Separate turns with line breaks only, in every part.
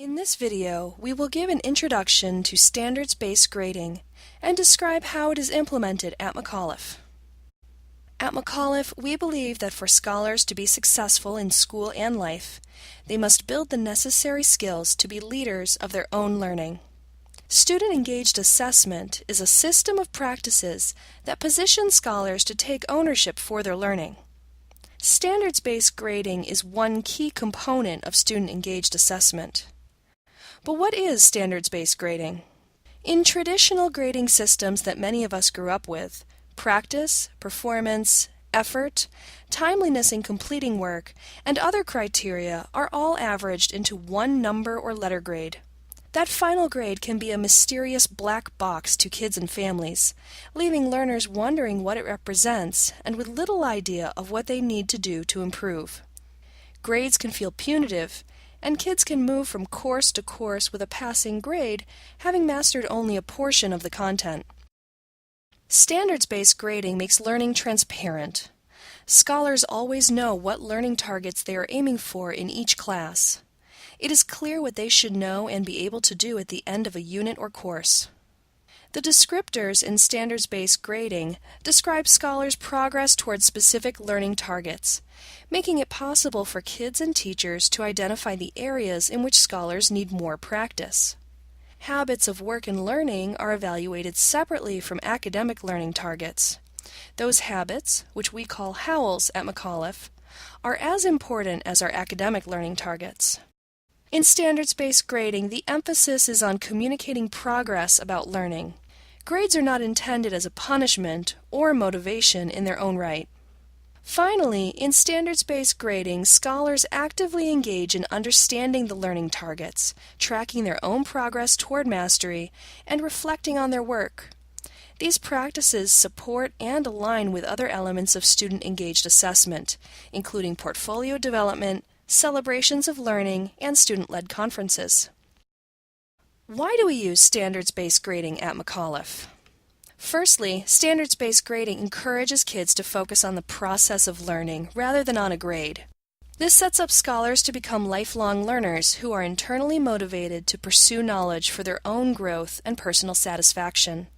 In this video, we will give an introduction to standards-based grading and describe how it is implemented at McAuliffe. At McAuliffe, we believe that for scholars to be successful in school and life, they must build the necessary skills to be leaders of their own learning. Student-engaged assessment is a system of practices that position scholars to take ownership for their learning. Standards-based grading is one key component of student-engaged assessment. But what is standards-based grading? In traditional grading systems that many of us grew up with, practice, performance, effort, timeliness in completing work, and other criteria are all averaged into one number or letter grade. That final grade can be a mysterious black box to kids and families, leaving learners wondering what it represents and with little idea of what they need to do to improve. Grades can feel punitive, and kids can move from course to course with a passing grade, having mastered only a portion of the content. Standards-based grading makes learning transparent. Scholars always know what learning targets they are aiming for in each class. It is clear what they should know and be able to do at the end of a unit or course. The descriptors in standards-based grading describe scholars' progress towards specific learning targets, making it possible for kids and teachers to identify the areas in which scholars need more practice. Habits of work and learning are evaluated separately from academic learning targets. Those habits, which we call howls at McAuliffe, are as important as our academic learning targets. In standards-based grading, the emphasis is on communicating progress about learning. Grades are not intended as a punishment or motivation in their own right. Finally, in standards-based grading, scholars actively engage in understanding the learning targets, tracking their own progress toward mastery, and reflecting on their work. These practices support and align with other elements of student-engaged assessment, including portfolio development, celebrations of learning, and student-led conferences. Why do we use standards-based grading at McAuliffe? Firstly, standards-based grading encourages kids to focus on the process of learning rather than on a grade. This sets up scholars to become lifelong learners who are internally motivated to pursue knowledge for their own growth and personal satisfaction.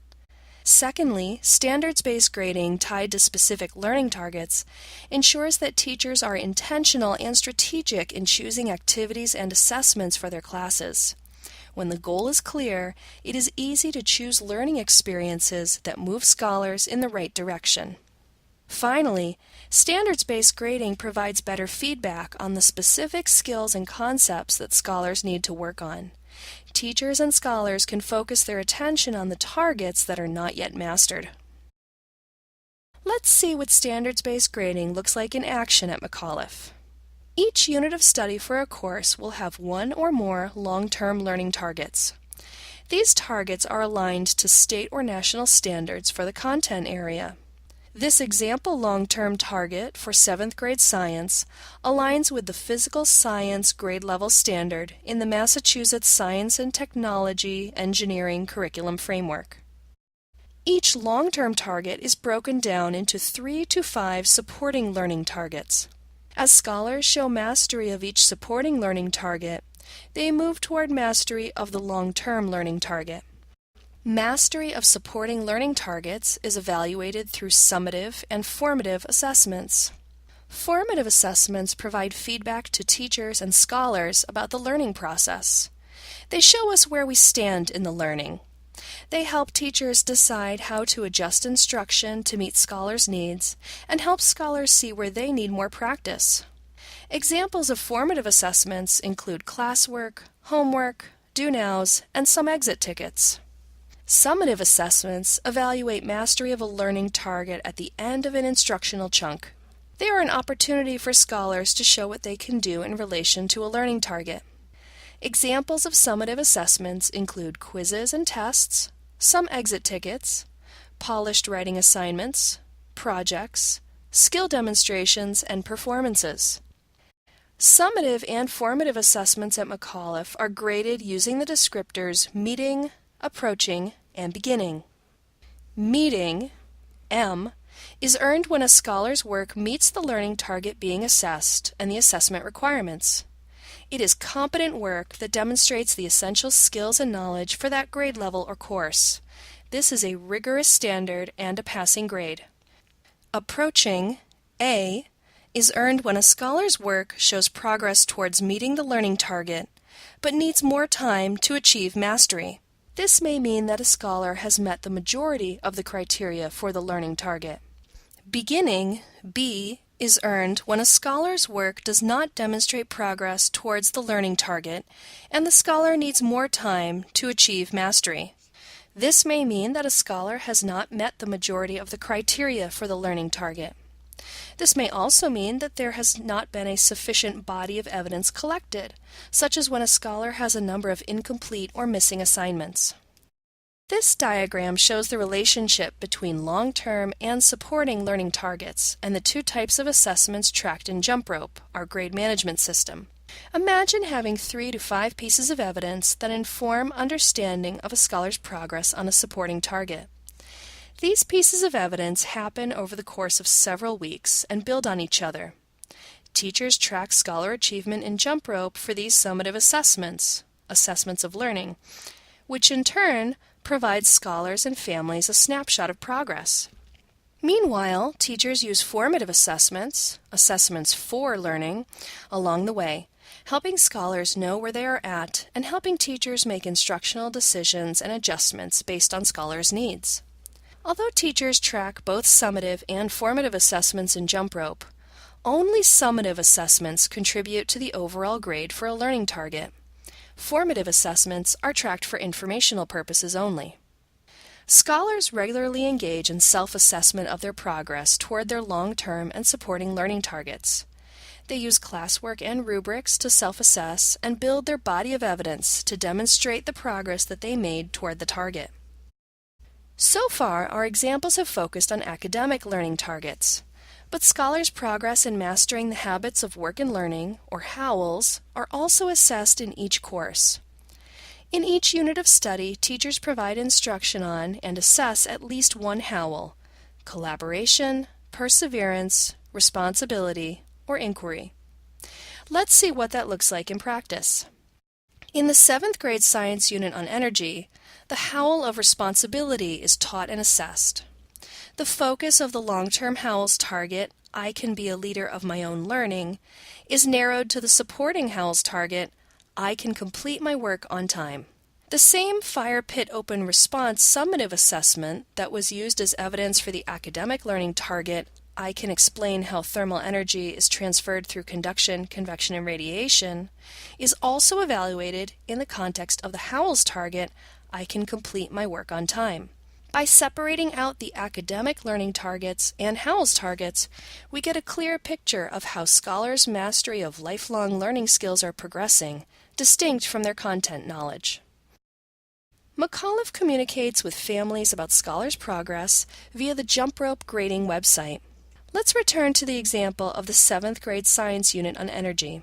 Secondly, standards-based grading tied to specific learning targets ensures that teachers are intentional and strategic in choosing activities and assessments for their classes. When the goal is clear, it is easy to choose learning experiences that move scholars in the right direction. Finally, standards-based grading provides better feedback on the specific skills and concepts that scholars need to work on. Teachers and scholars can focus their attention on the targets that are not yet mastered. Let's see what standards-based grading looks like in action at McAuliffe. Each unit of study for a course will have one or more long-term learning targets. These targets are aligned to state or national standards for the content area. This example long-term target for 7th grade science aligns with the physical science grade level standard in the Massachusetts Science and Technology Engineering Curriculum Framework. Each long-term target is broken down into 3 to 5 supporting learning targets. As scholars show mastery of each supporting learning target, they move toward mastery of the long-term learning target. Mastery of supporting learning targets is evaluated through summative and formative assessments. Formative assessments provide feedback to teachers and scholars about the learning process. They show us where we stand in the learning. They help teachers decide how to adjust instruction to meet scholars' needs and help scholars see where they need more practice. Examples of formative assessments include classwork, homework, do-nows, and some exit tickets. Summative assessments evaluate mastery of a learning target at the end of an instructional chunk. They are an opportunity for scholars to show what they can do in relation to a learning target. Examples of summative assessments include quizzes and tests, some exit tickets, polished writing assignments, projects, skill demonstrations, and performances. Summative and formative assessments at McAuliffe are graded using the descriptors meeting, approaching, and beginning. Meeting, M, is earned when a scholar's work meets the learning target being assessed and the assessment requirements. It is competent work that demonstrates the essential skills and knowledge for that grade level or course. This is a rigorous standard and a passing grade. Approaching, A, is earned when a scholar's work shows progress towards meeting the learning target, but needs more time to achieve mastery. This may mean that a scholar has met the majority of the criteria for the learning target. Beginning, B, is earned when a scholar's work does not demonstrate progress towards the learning target, and the scholar needs more time to achieve mastery. This may mean that a scholar has not met the majority of the criteria for the learning target. This may also mean that there has not been a sufficient body of evidence collected, such as when a scholar has a number of incomplete or missing assignments. This diagram shows the relationship between long-term and supporting learning targets and the two types of assessments tracked in Jump Rope, our grade management system. Imagine having 3 to 5 pieces of evidence that inform understanding of a scholar's progress on a supporting target. These pieces of evidence happen over the course of several weeks and build on each other. Teachers track scholar achievement in Jump Rope for these summative assessments, assessments of learning, which in turn provides scholars and families a snapshot of progress. Meanwhile, teachers use formative assessments, assessments for learning, along the way, helping scholars know where they are at and helping teachers make instructional decisions and adjustments based on scholars' needs. Although teachers track both summative and formative assessments in Jump Rope, only summative assessments contribute to the overall grade for a learning target. Formative assessments are tracked for informational purposes only. Scholars regularly engage in self-assessment of their progress toward their long-term and supporting learning targets. They use classwork and rubrics to self-assess and build their body of evidence to demonstrate the progress that they made toward the target. So far, our examples have focused on academic learning targets, but scholars' progress in mastering the habits of work and learning, or HOWLs, are also assessed in each course. In each unit of study, teachers provide instruction on and assess at least one HOWL: collaboration, perseverance, responsibility, or inquiry. Let's see what that looks like in practice. In the 7th grade science unit on energy, the howl of responsibility is taught and assessed. The focus of the long-term HOWLs target, I can be a leader of my own learning, is narrowed to the supporting HOWLs target, I can complete my work on time. The same fire pit open response summative assessment that was used as evidence for the academic learning target, I can explain how thermal energy is transferred through conduction, convection, and radiation, is also evaluated in the context of the HOWLs target, I can complete my work on time. By separating out the academic learning targets and HOWLs targets, we get a clear picture of how scholars' mastery of lifelong learning skills are progressing, distinct from their content knowledge. McAuliffe communicates with families about scholars' progress via the Jump Rope grading website. Let's return to the example of the 7th grade science unit on energy.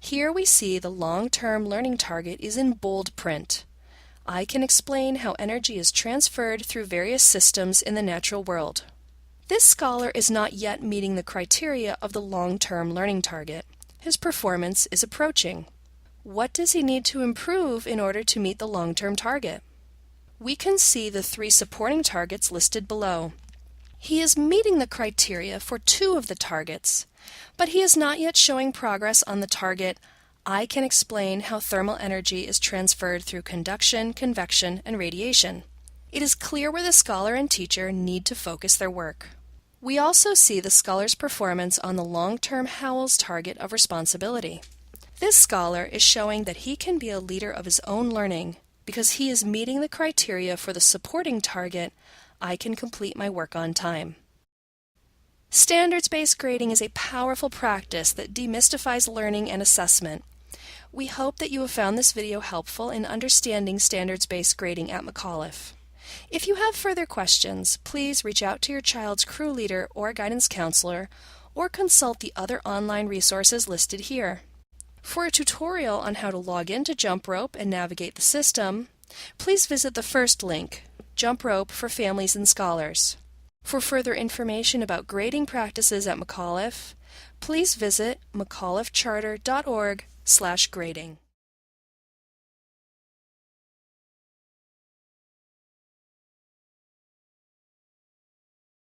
Here we see the long-term learning target is in bold print. I can explain how energy is transferred through various systems in the natural world. This scholar is not yet meeting the criteria of the long-term learning target. His performance is approaching. What does he need to improve in order to meet the long-term target? We can see the 3 supporting targets listed below. He is meeting the criteria for 2 of the targets, but he is not yet showing progress on the target, I can explain how thermal energy is transferred through conduction, convection, and radiation. It is clear where the scholar and teacher need to focus their work. We also see the scholar's performance on the long-term HOWLs target of responsibility. This scholar is showing that he can be a leader of his own learning because he is meeting the criteria for the supporting target, I can complete my work on time. Standards-based grading is a powerful practice that demystifies learning and assessment. We hope that you have found this video helpful in understanding standards-based grading at McAuliffe. If you have further questions, please reach out to your child's crew leader or guidance counselor, or consult the other online resources listed here. For a tutorial on how to log into Jump Rope and navigate the system, please visit the first link, Jump Rope for Families and Scholars. For further information about grading practices at McAuliffe, please visit mcauliffe.charter.org grading.